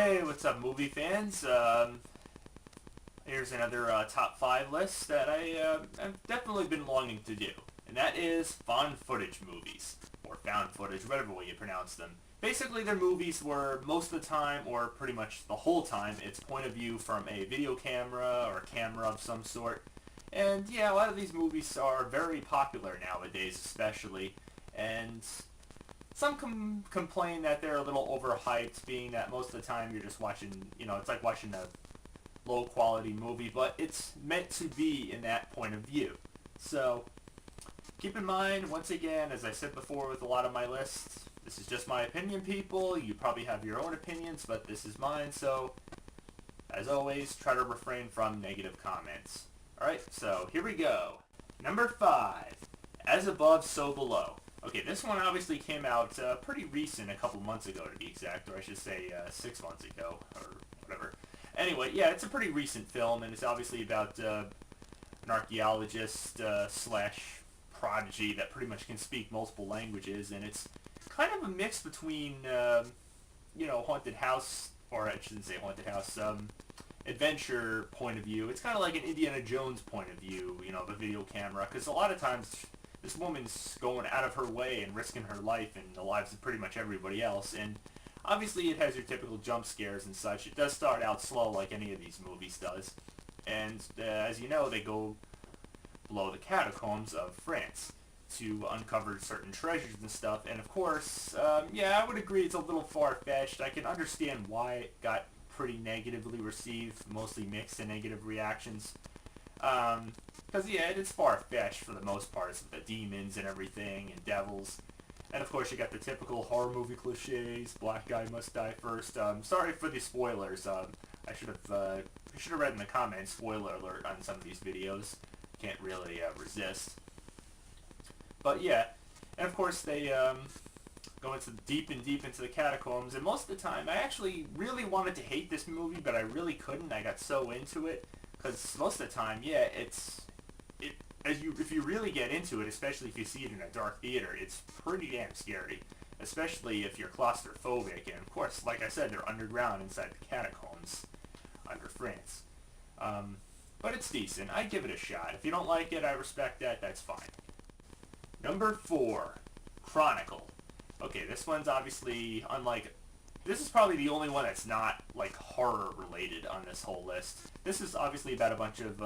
Hey, what's up, movie fans? Here's another top 5 list that I've definitely been longing to do, and that is found footage movies, or found footage, whatever way you pronounce them. Basically, they're movies where most of the time, or pretty much the whole time, it's point of view from a video camera or camera of some sort. And yeah, a lot of these movies are very popular nowadays, especially, and some complain that they're a little overhyped, being that most of the time you're just watching, it's like watching a low quality movie, but it's meant to be in that point of view. So keep in mind, once again, as I said before with a lot of my lists, this is just my opinion, people. You probably have your own opinions, but this is mine, so as always, try to refrain from negative comments. Alright, so here we go. Number 5, As Above, So Below. Okay, this one obviously came out pretty recent, a couple months ago to be exact, or I should say 6 months ago, or whatever. Anyway, yeah, it's a pretty recent film, and it's obviously about an archaeologist slash prodigy that pretty much can speak multiple languages, and it's kind of a mix between, haunted house, or I shouldn't say haunted house, adventure point of view. It's kind of like an Indiana Jones point of view, the video camera, because a lot of times this woman's going out of her way and risking her life and the lives of pretty much everybody else, and obviously it has your typical jump scares and such. It does start out slow like any of these movies does, and as you know, they go below the catacombs of France to uncover certain treasures and stuff, and of course, yeah, I would agree it's a little far-fetched. I can understand why it got pretty negatively received, mostly mixed and negative reactions. Because, yeah, it's far-fetched for the most part. It's the demons and everything, and devils. And, of course, you got the typical horror movie cliches. Black guy must die first. Sorry for the spoilers. I should have read in the comments, spoiler alert on some of these videos. Can't really resist. But, yeah. And, of course, they go into deep into the catacombs. And most of the time, I actually really wanted to hate this movie, but I really couldn't. I got so into it. Because most of the time, yeah, if you really get into it, especially if you see it in a dark theater, it's pretty damn scary. Especially if you're claustrophobic, and of course, like I said, they're underground inside the catacombs under France. But it's decent. I'd give it a shot. If you don't like it, I respect that. That's fine. Number 4, Chronicle. Okay, this one's obviously unlike. This is probably the only one that's not, like, horror related on this whole list. This is obviously about a bunch of,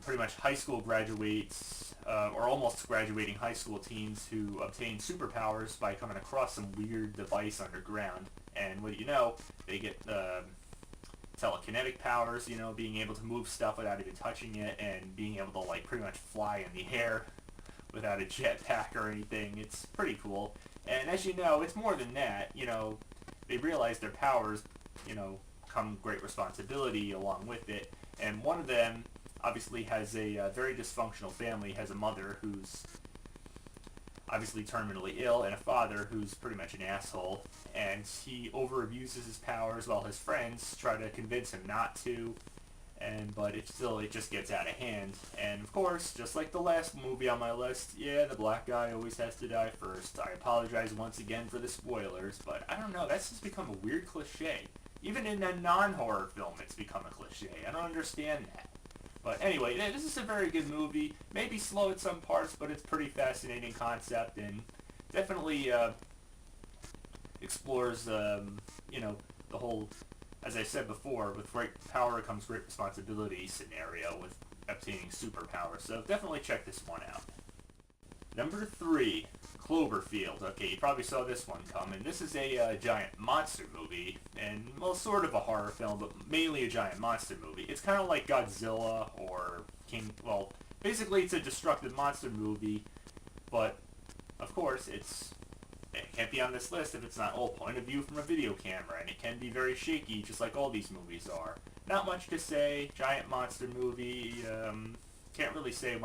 pretty much high school graduates, or almost graduating high school teens who obtain superpowers by coming across some weird device underground. And what do you know, they get, telekinetic powers, being able to move stuff without even touching it, and being able to, like, pretty much fly in the air without a jetpack or anything. It's pretty cool. And as you know, it's more than that. They realize their powers, come great responsibility along with it. And one of them obviously has a very dysfunctional family, has a mother who's obviously terminally ill, and a father who's pretty much an asshole. And he overabuses his powers while his friends try to convince him not to. But it just gets out of hand. And of course, just like the last movie on my list, yeah, the black guy always has to die first. I apologize once again for the spoilers, but I don't know, that's just become a weird cliche. Even in a non-horror film, it's become a cliche. I don't understand that. But anyway, this is a very good movie. Maybe slow at some parts, but it's pretty fascinating concept, and definitely explores, the whole, as I said before, with great power comes great responsibility scenario with obtaining superpowers. So definitely check this one out. Number 3, Cloverfield. Okay, you probably saw this one coming. This is a giant monster movie, and, well, sort of a horror film, but mainly a giant monster movie. It's kind of like Godzilla or well, basically it's a destructive monster movie, but, of course, it can't be on this list if it's not all point of view from a video camera, and it can be very shaky, just like all these movies are. Not much to say. Giant monster movie. Can't really say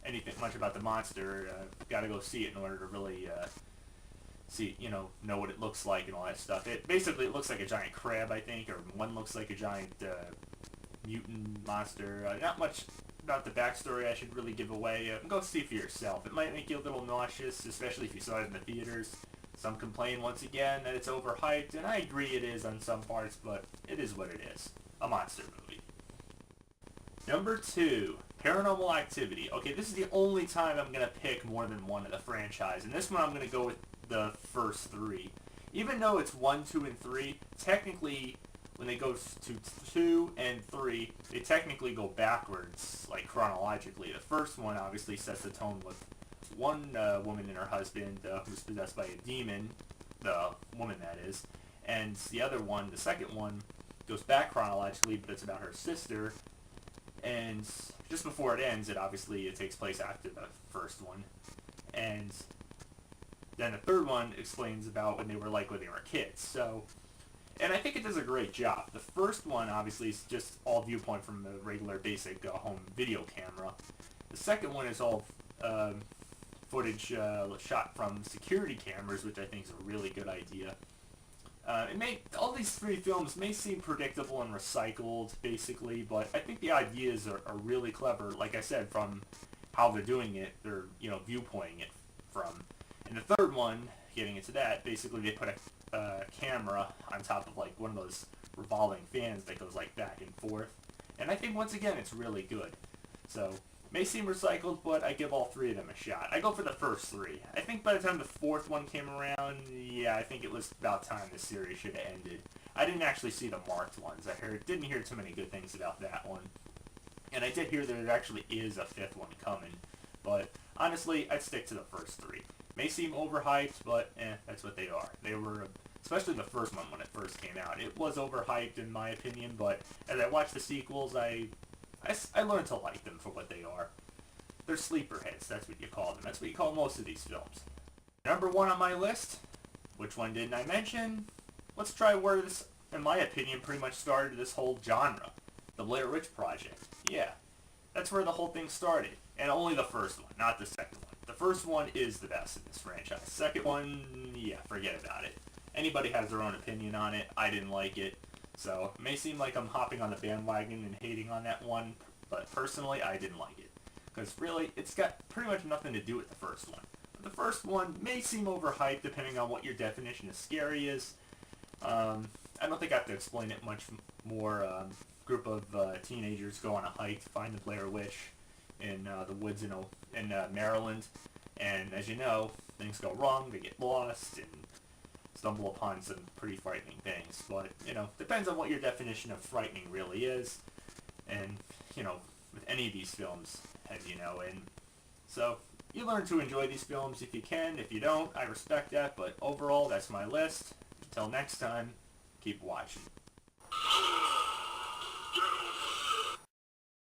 anything much about the monster. Gotta go see it in order to really see, know what it looks like and all that stuff. It looks like a giant crab, I think, or one looks like a giant mutant monster. Not much about the backstory I should really give away. Go see for yourself. It might make you a little nauseous, especially if you saw it in the theaters. Some complain once again that it's overhyped, and I agree it is on some parts, but it is what it is. A monster movie. Number 2, Paranormal Activity. Okay, this is the only time I'm going to pick more than one of the franchise, and this one I'm going to go with the first 3. Even though it's 1, 2, and 3, technically, when they go to 2 and 3, they technically go backwards, like chronologically. The first one obviously sets the tone with one woman and her husband who's possessed by a demon, the woman that is, and the other one, the second one, goes back chronologically, but it's about her sister, and just before it ends, it takes place after the first one, and then the third one explains about when they were like when they were kids. So, and I think it does a great job. The first one obviously is just all viewpoint from a regular basic home video camera. The second one is all footage shot from security cameras, which I think is a really good idea. All these 3 films may seem predictable and recycled, basically, but I think the ideas are really clever. Like I said, from how they're doing it, they're viewpointing it from. And the third one, getting into that, basically they put a camera on top of like one of those revolving fans that goes like back and forth. And I think once again it's really good. So may seem recycled, but I give all 3 of them a shot. I go for the first 3. I think by the time the 4th one came around, yeah, I think it was about time the series should have ended. I didn't actually see the marked ones. Didn't hear too many good things about that one. And I did hear that there actually is a 5th one coming. But honestly, I'd stick to the first 3. May seem overhyped, but that's what they are. They were, especially the first one when it first came out. It was overhyped in my opinion, but as I watched the sequels, I learned to like them for what they are. They're sleeper hits, that's what you call them. That's what you call most of these films. Number 1 on my list, which one didn't I mention? Let's try where this, in my opinion, pretty much started this whole genre. The Blair Witch Project. Yeah, that's where the whole thing started. And only the first one, not the second one. The first one is the best in this franchise. Second one, yeah, forget about it. Anybody has their own opinion on it. I didn't like it. So, it may seem like I'm hopping on the bandwagon and hating on that one, but personally, I didn't like it. Because really, it's got pretty much nothing to do with the first one. But the first one may seem overhyped depending on what your definition of scary is. I don't think I have to explain it much more. Group of teenagers go on a hike to find the Blair Witch in the woods in Maryland. And as you know, things go wrong, they get lost, and stumble upon some pretty frightening things. But, depends on what your definition of frightening really is. And, with any of these films, as you know. And so, you learn to enjoy these films if you can. If you don't, I respect that. But overall, that's my list. Until next time, keep watching.